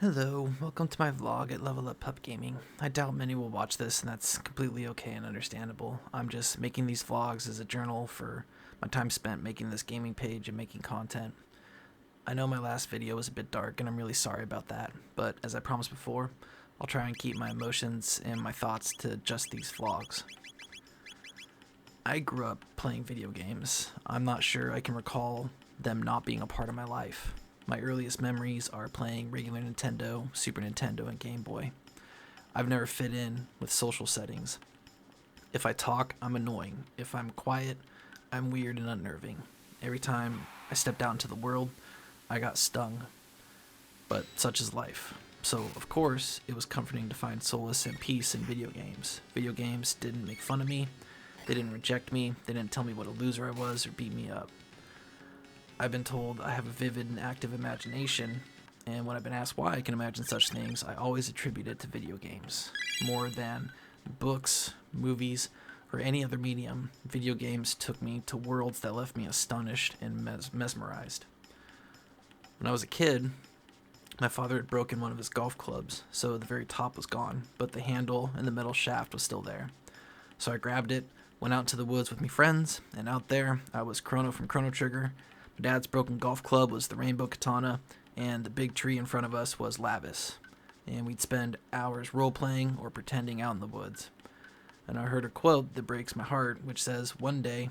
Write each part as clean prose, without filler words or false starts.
Hello, welcome to my vlog at Level Up Pup Gaming. I doubt many will watch this, and that's completely okay and understandable. I'm just making these vlogs as a journal for my time spent making this gaming page and making content. I know my last video was a bit dark, and I'm really sorry about that, but as I promised before, I'll try and keep my emotions and my thoughts to just these vlogs. I grew up playing video games. I'm not sure I can recall them not being a part of my life. My earliest memories are playing regular Nintendo, Super Nintendo, and Game Boy. I've never fit in with social settings. If I talk, I'm annoying. If I'm quiet, I'm weird and unnerving. Every time I stepped out into the world, I got stung. But such is life. So, of course, it was comforting to find solace and peace in video games. Video games didn't make fun of me, they didn't reject me, they didn't tell me what a loser I was or beat me up. I've been told I have a vivid and active imagination, and when I've been asked why I can imagine such things, I always attribute it to video games. More than books, movies, or any other medium, video games took me to worlds that left me astonished and mesmerized. When I was a kid, my father had broken one of his golf clubs, so the very top was gone, but the handle and the metal shaft was still there. So I grabbed it, went out to the woods with my friends, and out there I was Chrono from Chrono Trigger. My dad's broken golf club was the Rainbow Katana, and the big tree in front of us was Lavis. And we'd spend hours role-playing or pretending out in the woods. And I heard a quote that breaks my heart, which says, "One day,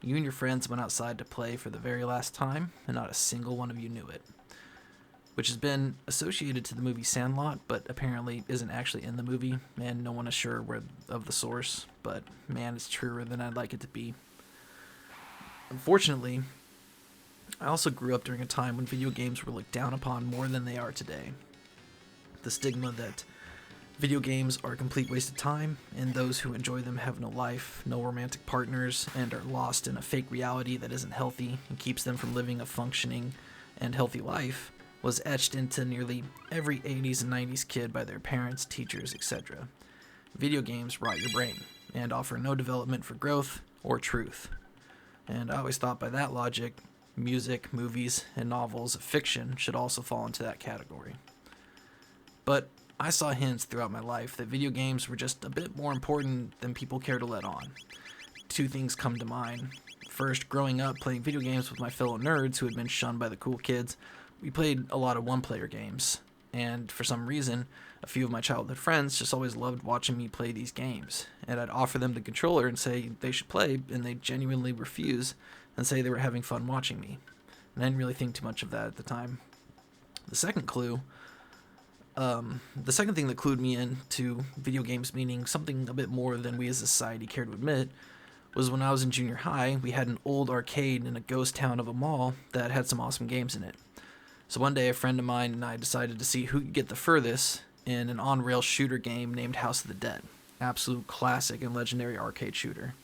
you and your friends went outside to play for the very last time, and not a single one of you knew it." Which has been associated to the movie Sandlot, but apparently isn't actually in the movie, and no one is sure of the source, but man, it's truer than I'd like it to be. Unfortunately, I also grew up during a time when video games were looked down upon more than they are today. The stigma that video games are a complete waste of time, and those who enjoy them have no life, no romantic partners, and are lost in a fake reality that isn't healthy and keeps them from living a functioning and healthy life, was etched into nearly every 80s and 90s kid by their parents, teachers, etc. Video games rot your brain and offer no development for growth or truth. And I always thought by that logic, music, movies, and novels of fiction should also fall into that category. But I saw hints throughout my life that video games were just a bit more important than people care to let on. Two things come to mind. First, growing up playing video games with my fellow nerds who had been shunned by the cool kids, we played a lot of one-player games. And for some reason, a few of my childhood friends just always loved watching me play these games. And I'd offer them the controller and say they should play, and they'd genuinely refuse and say they were having fun watching me. And I didn't really think too much of that at the time. The second clue, the second thing that clued me into video games meaning something a bit more than we as a society care to admit, was when I was in junior high, we had an old arcade in a ghost town of a mall that had some awesome games in it. So one day a friend of mine and I decided to see who could get the furthest in an on-rail shooter game named House of the Dead. Absolute classic and legendary arcade shooter.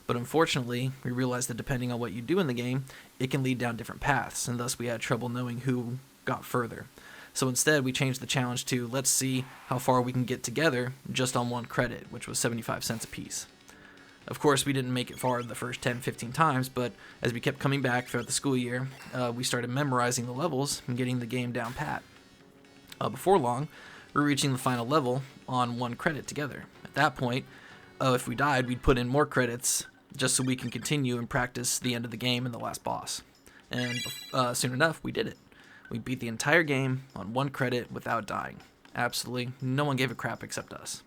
But unfortunately, we realized that depending on what you do in the game, it can lead down different paths, and thus we had trouble knowing who got further. So instead, we changed the challenge to let's see how far we can get together just on one credit, which was 75 cents a piece. Of course, we didn't make it far the first 10, 15 times, but as we kept coming back throughout the school year, we started memorizing the levels and getting the game down pat. Before long, we were reaching the final level on one credit together. At that point, if we died, we'd put in more credits just so we can continue and practice the end of the game and the last boss. And soon enough, we did it. We beat the entire game on one credit without dying. Absolutely no one gave a crap except us.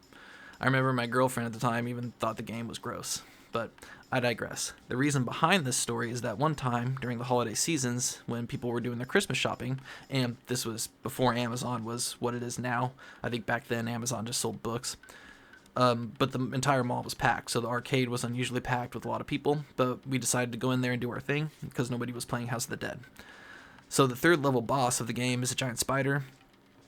I remember my girlfriend at the time even thought the game was gross. But I digress. The reason behind this story is that one time during the holiday seasons when people were doing their Christmas shopping, and this was before Amazon was what it is now. I think back then Amazon just sold books. But the entire mall was packed, so the arcade was unusually packed with a lot of people, but we decided to go in there and do our thing because nobody was playing House of the Dead. So the third level boss of the game is a giant spider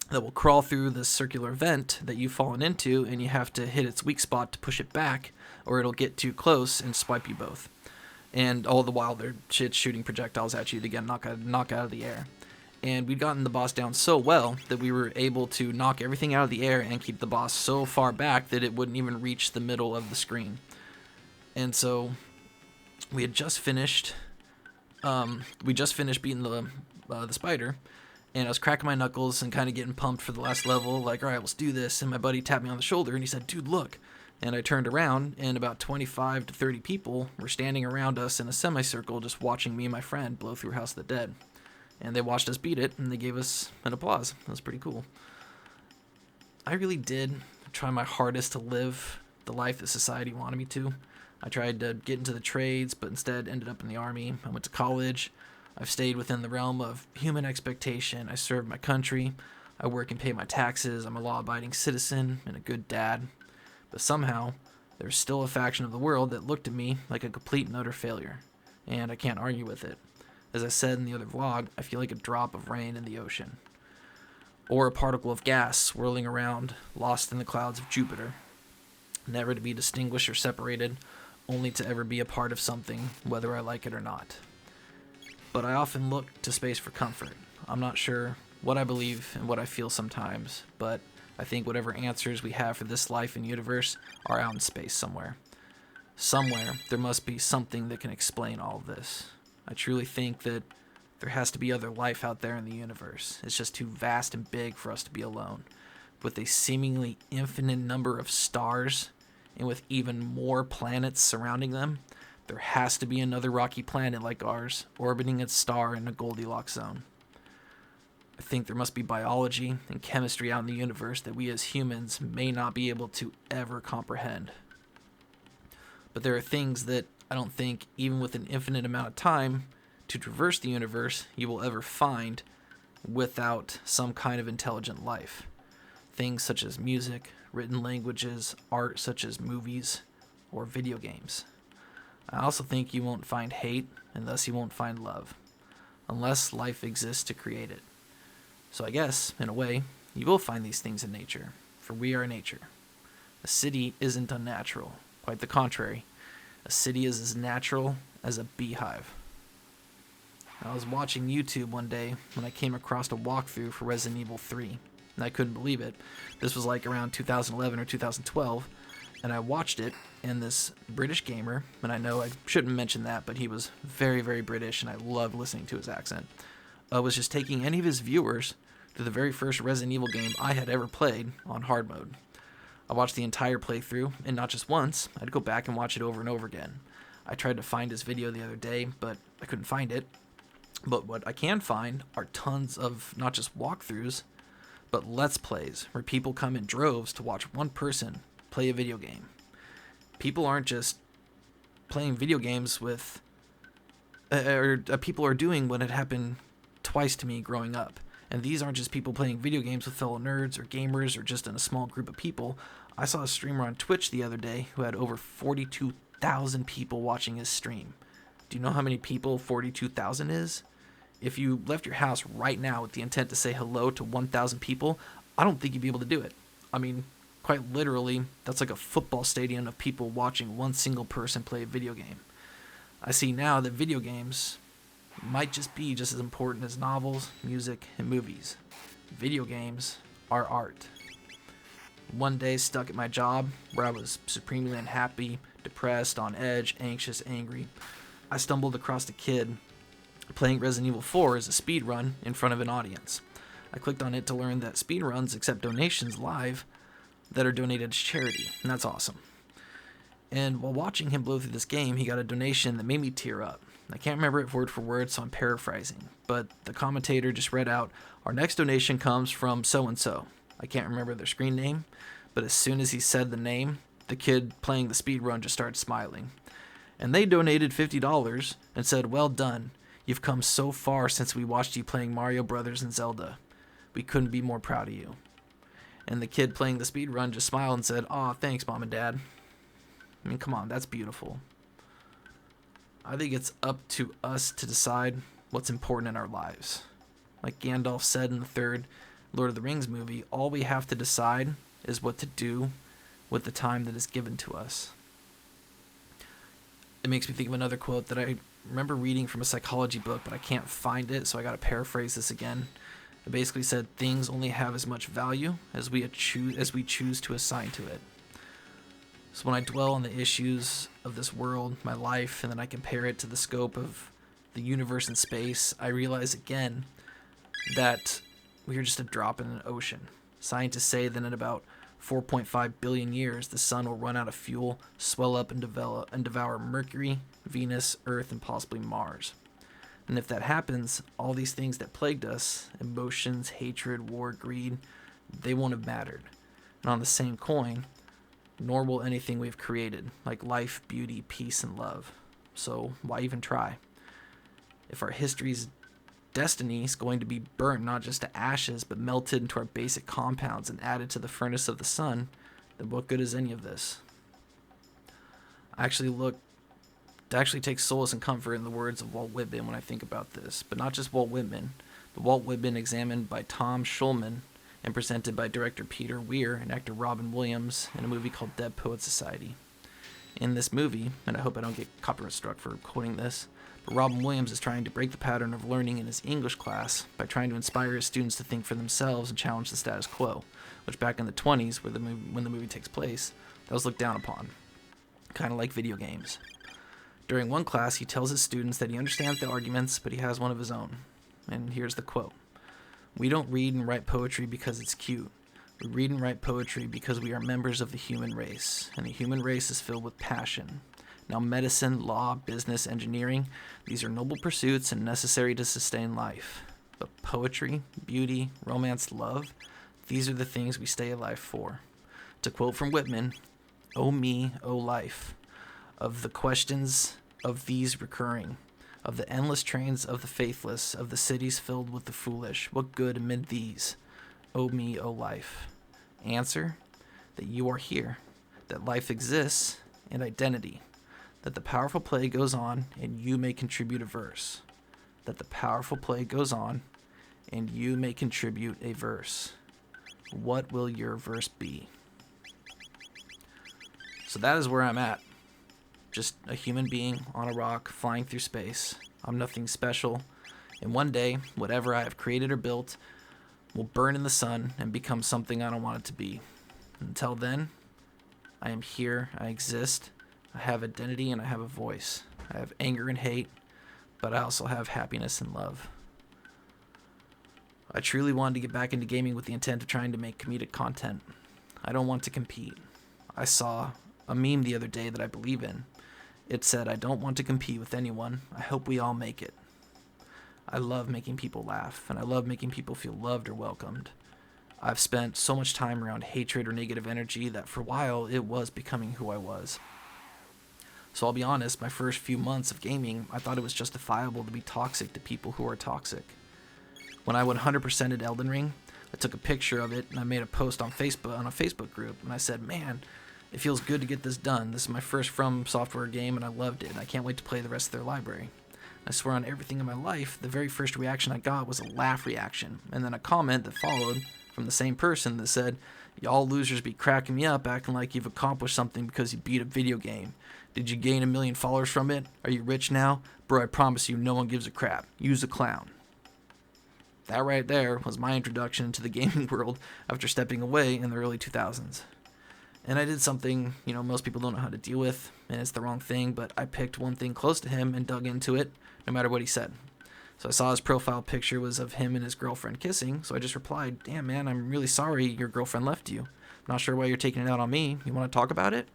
that will crawl through this circular vent that you've fallen into, and you have to hit its weak spot to push it back, or it'll get too close and swipe you both. And all the while they're shooting projectiles at you to get knock out of the air. And we'd gotten the boss down so well that we were able to knock everything out of the air and keep the boss so far back that it wouldn't even reach the middle of the screen. And so we had just finished beating the spider, And I was cracking my knuckles and kind of getting pumped for the last level, like, all right, let's do this. And my buddy tapped me on the shoulder and he said, dude, look. And I turned around, and about 25 to 30 people were standing around us in a semicircle just watching me and my friend blow through House of the Dead. And they watched us beat it, and they gave us an applause. That was pretty cool. I really did try my hardest to live the life that society wanted me to. I tried to get into the trades, but instead ended up in the army. I went to college. I've stayed within the realm of human expectation. I served my country. I work and pay my taxes. I'm a law-abiding citizen and a good dad. But somehow, there's still a faction of the world that looked at me like a complete and utter failure. And I can't argue with it. As I said in the other vlog, I feel like a drop of rain in the ocean. Or a particle of gas swirling around, lost in the clouds of Jupiter. Never to be distinguished or separated, only to ever be a part of something, whether I like it or not. But I often look to space for comfort. I'm not sure what I believe and what I feel sometimes, but I think whatever answers we have for this life and universe are out in space somewhere. Somewhere, there must be something that can explain all of this. I truly think that there has to be other life out there in the universe. It's just too vast and big for us to be alone. With a seemingly infinite number of stars, and with even more planets surrounding them, there has to be another rocky planet like ours, orbiting its star in a Goldilocks zone. I think there must be biology and chemistry out in the universe that we as humans may not be able to ever comprehend. But there are things that I don't think, even with an infinite amount of time to traverse the universe, you will ever find without some kind of intelligent life. Things such as music, written languages, art such as movies, or video games. I also think you won't find hate, and thus you won't find love, unless life exists to create it. So I guess, in a way, you will find these things in nature, for we are nature. A city isn't unnatural, quite the contrary. A city is as natural as a beehive. I was watching YouTube one day when I came across a walkthrough for Resident Evil 3, and I couldn't believe it. This was like around 2011 or 2012, and I watched it, and this British gamer, and I know I shouldn't mention that, but he was very, very British, and I loved listening to his accent, was just taking any of his viewers to the very first Resident Evil game I had ever played on hard mode. I watched the entire playthrough, and not just once, I'd go back and watch it over and over again. I tried to find his video the other day, but I couldn't find it. But what I can find are tons of not just walkthroughs, but Let's Plays, where people come in droves to watch one person play a video game. People aren't just playing video games with... people are doing what had happened twice to me growing up. And these aren't just people playing video games with fellow nerds or gamers or just in a small group of people. I saw a streamer on Twitch the other day who had over 42,000 people watching his stream. Do you know how many people 42,000 is? If you left your house right now with the intent to say hello to 1,000 people, I don't think you'd be able to do it. I mean, quite literally, that's like a football stadium of people watching one single person play a video game. I see now that video games might just be just as important as novels, music, and movies. Video games are art. One day, stuck at my job, where I was supremely unhappy, depressed, on edge, anxious, angry, I stumbled across a kid playing Resident Evil 4 as a speedrun in front of an audience. I clicked on it to learn that speedruns accept donations live that are donated to charity, and that's awesome. And while watching him blow through this game, he got a donation that made me tear up. I can't remember it word for word, so I'm paraphrasing, but the commentator just read out, "Our next donation comes from so-and-so." I can't remember their screen name, but as soon as he said the name, the kid playing the speedrun just started smiling. And they donated $50 and said, "Well done. You've come so far since we watched you playing Mario Brothers and Zelda. We couldn't be more proud of you." And the kid playing the speedrun just smiled and said, "Aw, thanks, Mom and Dad." I mean, come on, that's beautiful. I think it's up to us to decide what's important in our lives. Like Gandalf said in the third Lord of the Rings movie, all we have to decide is what to do with the time that is given to us. It makes me think of another quote that I remember reading from a psychology book, but I can't find it, so I gotta paraphrase this again. It basically said, things only have as much value as we choose to assign to it. So when I dwell on the issues of this world, my life, and then I compare it to the scope of the universe and space, I realize again that we are just a drop in an ocean. Scientists say that in about 4.5 billion years, the sun will run out of fuel, swell up and devour Mercury, Venus, Earth, and possibly Mars. And if that happens, all these things that plagued us, emotions, hatred, war, greed, they won't have mattered. And on the same coin, nor will anything we've created, like life, beauty, peace, and love. So why even try? If our history's destiny is going to be burnt not just to ashes, but melted into our basic compounds and added to the furnace of the sun, then what good is any of this? I actually take solace and comfort in the words of Walt Whitman when I think about this, but not just Walt Whitman, but Walt Whitman examined by Tom Schulman and presented by director Peter Weir and actor Robin Williams in a movie called Dead Poets Society. In this movie, and I hope I don't get copyright struck for quoting this, but Robin Williams is trying to break the pattern of learning in his English class by trying to inspire his students to think for themselves and challenge the status quo, which back in the 20s, when the movie takes place, that was looked down upon, kind of like video games. During one class, he tells his students that he understands the arguments, but he has one of his own. And here's the quote. "We don't read and write poetry because it's cute. We read and write poetry because we are members of the human race, and the human race is filled with passion. Now medicine, law, business, engineering, these are noble pursuits and necessary to sustain life. But poetry, beauty, romance, love, these are the things we stay alive for." To quote from Whitman, "Oh me, oh life, of the questions of these recurring, of the endless trains of the faithless, of the cities filled with the foolish, what good amid these? Oh me, oh life. Answer, that you are here, that life exists, and identity, that the powerful play goes on, and you may contribute a verse. That the powerful play goes on, and you may contribute a verse. What will your verse be?" So that is where I'm at. Just a human being on a rock flying through space. I'm nothing special. And one day, whatever I have created or built will burn in the sun and become something I don't want it to be. Until then, I am here, I exist, I have identity, and I have a voice. I have anger and hate, but I also have happiness and love. I truly wanted to get back into gaming with the intent of trying to make comedic content. I don't want to compete. I saw a meme the other day that I believe in. It said, "I don't want to compete with anyone. I hope we all make it." I love making people laugh, and I love making people feel loved or welcomed. I've spent so much time around hatred or negative energy that for a while it was becoming who I was. So I'll be honest, my first few months of gaming, I thought it was justifiable to be toxic to people who are toxic. When I 100%ed Elden Ring, I took a picture of it and I made a post on Facebook, on a Facebook group, and I said, "Man, it feels good to get this done. This is my first From Software game and I loved it. I can't wait to play the rest of their library." I swear on everything in my life, the very first reaction I got was a laugh reaction, and then a comment that followed from the same person that said, "Y'all losers be cracking me up acting like you've accomplished something because you beat a video game. Did you gain 1 million followers from it? Are you rich now? Bro, I promise you no one gives a crap. Use a clown." That right there was my introduction to the gaming world after stepping away in the early 2000s. And I did something, most people don't know how to deal with, and it's the wrong thing, but I picked one thing close to him and dug into it, no matter what he said. So I saw his profile picture was of him and his girlfriend kissing, so I just replied, "Damn, man, I'm really sorry your girlfriend left you. I'm not sure why you're taking it out on me. You want to talk about it?"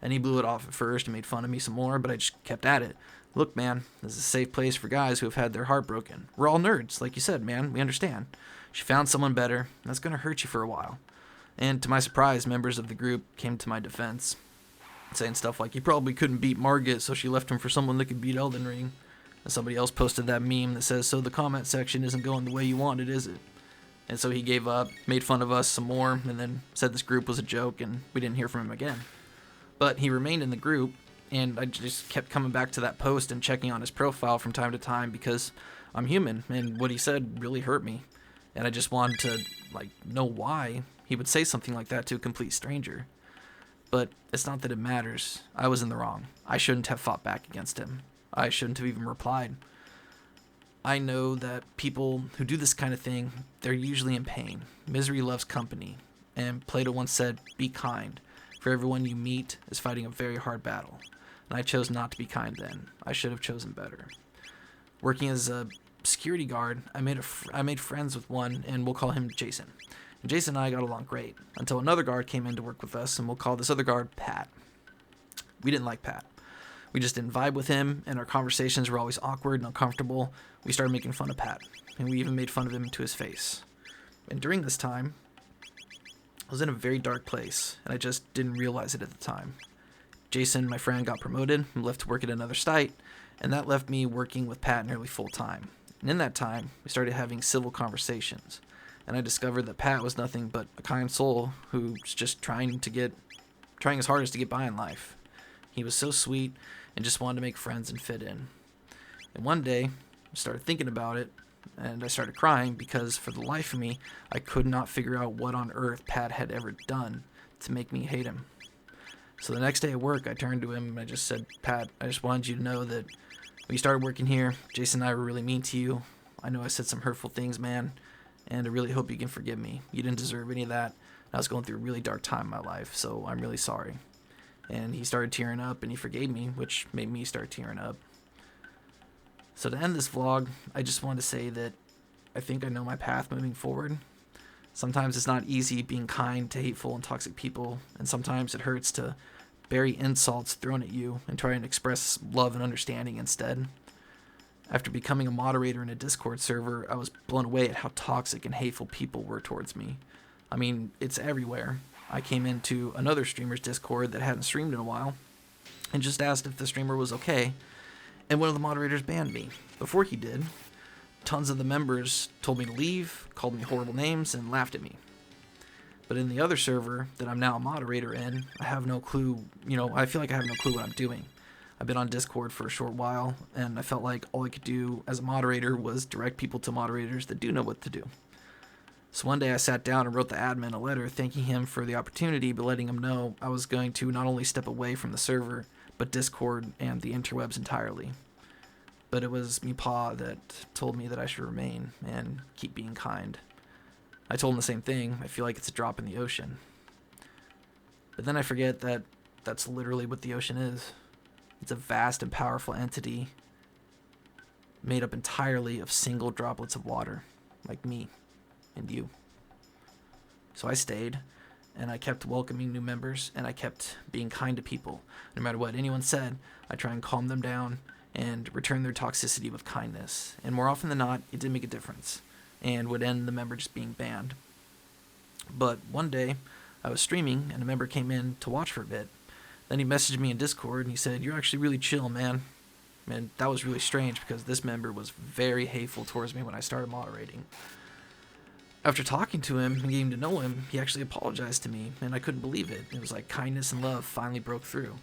And he blew it off at first and made fun of me some more, but I just kept at it. "Look, man, this is a safe place for guys who have had their heart broken. We're all nerds, like you said, man. We understand. She found someone better. That's going to hurt you for a while." And to my surprise, members of the group came to my defense, saying stuff like, "He probably couldn't beat Margit, so she left him for someone that could beat Elden Ring." And somebody else posted that meme that says, "So the comment section isn't going the way you wanted, is it?" And so he gave up, made fun of us some more, and then said this group was a joke, and we didn't hear from him again. But he remained in the group, and I just kept coming back to that post and checking on his profile from time to time because I'm human, and what he said really hurt me. And I just wanted to, know why he would say something like that to a complete stranger. But it's not that it matters. I was in the wrong. I shouldn't have fought back against him. I shouldn't have even replied. I know that people who do this kind of thing, they're usually in pain. Misery loves company. And Plato once said, "Be kind, for everyone you meet is fighting a very hard battle." And I chose not to be kind then. I should have chosen better. Working as a security guard, I made friends with one, and we'll call him Jason. And Jason and I got along great until another guard came in to work with us, and we'll call this other guard Pat. We didn't like Pat. We just didn't vibe with him, and our conversations were always awkward and uncomfortable. We started making fun of Pat, and we even made fun of him to his face. And during this time, I was in a very dark place, and I just didn't realize it at the time. Jason, my friend, got promoted and left to work at another site, and that left me working with Pat nearly full time. And in that time, we started having civil conversations, and I discovered that Pat was nothing but a kind soul who's just trying his hardest to get by in life. He was so sweet and just wanted to make friends and fit in. And one day, I started thinking about it, and I started crying because for the life of me, I could not figure out what on earth Pat had ever done to make me hate him. So the next day at work, I turned to him and I just said, Pat, I just wanted you to know that when you started working here, Jason and I were really mean to you. I know I said some hurtful things, man, and I really hope you can forgive me. You didn't deserve any of that. I was going through a really dark time in my life, so I'm really sorry. And he started tearing up, and he forgave me, which made me start tearing up. So to end this vlog, I just wanted to say that I think I know my path moving forward. Sometimes it's not easy being kind to hateful and toxic people, and sometimes it hurts to bury insults thrown at you and try and express love and understanding instead. After becoming a moderator in a Discord server, I was blown away at how toxic and hateful people were towards me. I mean, it's everywhere. I came into another streamer's Discord that hadn't streamed in a while and just asked if the streamer was okay, and one of the moderators banned me. Before he did, tons of the members told me to leave, called me horrible names, and laughed at me. But in the other server that I'm now a moderator in, I have no clue, I feel like I have no clue what I'm doing. I've been on Discord for a short while, and I felt like all I could do as a moderator was direct people to moderators that do know what to do. So one day I sat down and wrote the admin a letter thanking him for the opportunity, but letting him know I was going to not only step away from the server, but Discord and the interwebs entirely. But it was Meepaw that told me that I should remain and keep being kind. I told him the same thing. I feel like it's a drop in the ocean. But then I forget that that's literally what the ocean is. It's a vast and powerful entity made up entirely of single droplets of water, like me and you. So I stayed, and I kept welcoming new members, and I kept being kind to people. No matter what anyone said, I try and calm them down and return their toxicity with kindness. And more often than not, it did make a difference and would end the member just being banned. But one day, I was streaming, and a member came in to watch for a bit. Then he messaged me in Discord, and he said, "You're actually really chill, man." And that was really strange because this member was very hateful towards me when I started moderating. After talking to him and getting to know him, he actually apologized to me, and I couldn't believe it. It was like kindness and love finally broke through.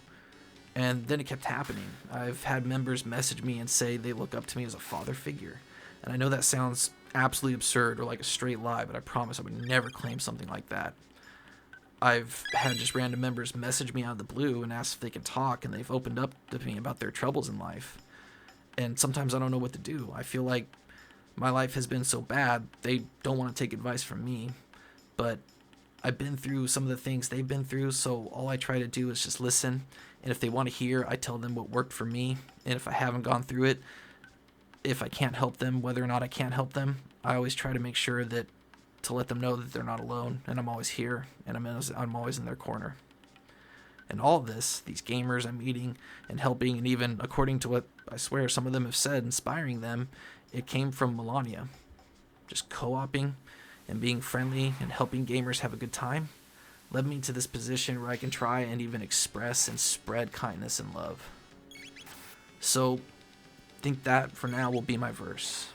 And then it kept happening. I've had members message me and say they look up to me as a father figure. And I know that sounds absolutely absurd or like a straight lie, but I promise I would never claim something like that. I've had just random members message me out of the blue and ask if they can talk, and they've opened up to me about their troubles in life. And sometimes I don't know what to do. I feel like my life has been so bad, they don't want to take advice from me. But I've been through some of the things they've been through, so all I try to do is just listen. And if they want to hear, I tell them what worked for me. And if I haven't gone through it, if I can't help them, whether or not I can't help them, I always try to make sure that to let them know that they're not alone, and I'm always here, and I'm always in their corner. And all of this, these gamers I'm meeting and helping, and even according to what I swear some of them have said, inspiring them, it came from Melania. Just co-oping and being friendly and helping gamers have a good time led me to this position where I can try and even express and spread kindness and love. So I think that for now will be my verse.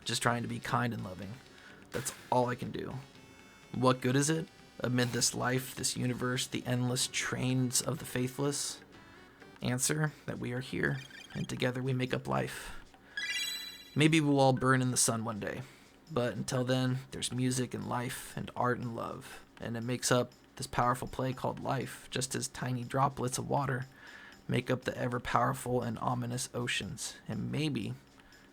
Just trying to be kind and loving. That's all I can do. What good is it amid this life, this universe, the endless trains of the faithless? Answer, that we are here, and together we make up life. Maybe we'll all burn in the sun one day, but until then, there's music and life and art and love, and it makes up this powerful play called life, just as tiny droplets of water make up the ever-powerful and ominous oceans. And maybe,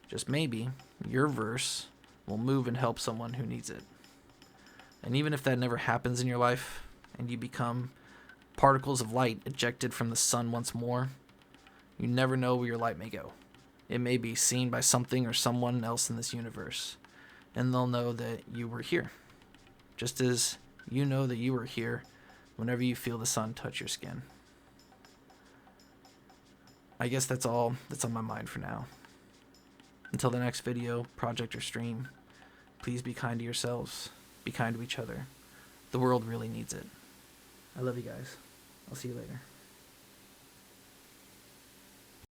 just maybe, your verse will move and help someone who needs it. And even if that never happens in your life, and you become particles of light ejected from the sun once more, you never know where your light may go. It may be seen by something or someone else in this universe, and they'll know that you were here, just as you know that you were here whenever you feel the sun touch your skin. I guess that's all that's on my mind for now. Until the next video, project, or stream, please be kind to yourselves. Be kind to each other. The world really needs it. I love you guys. I'll see you later.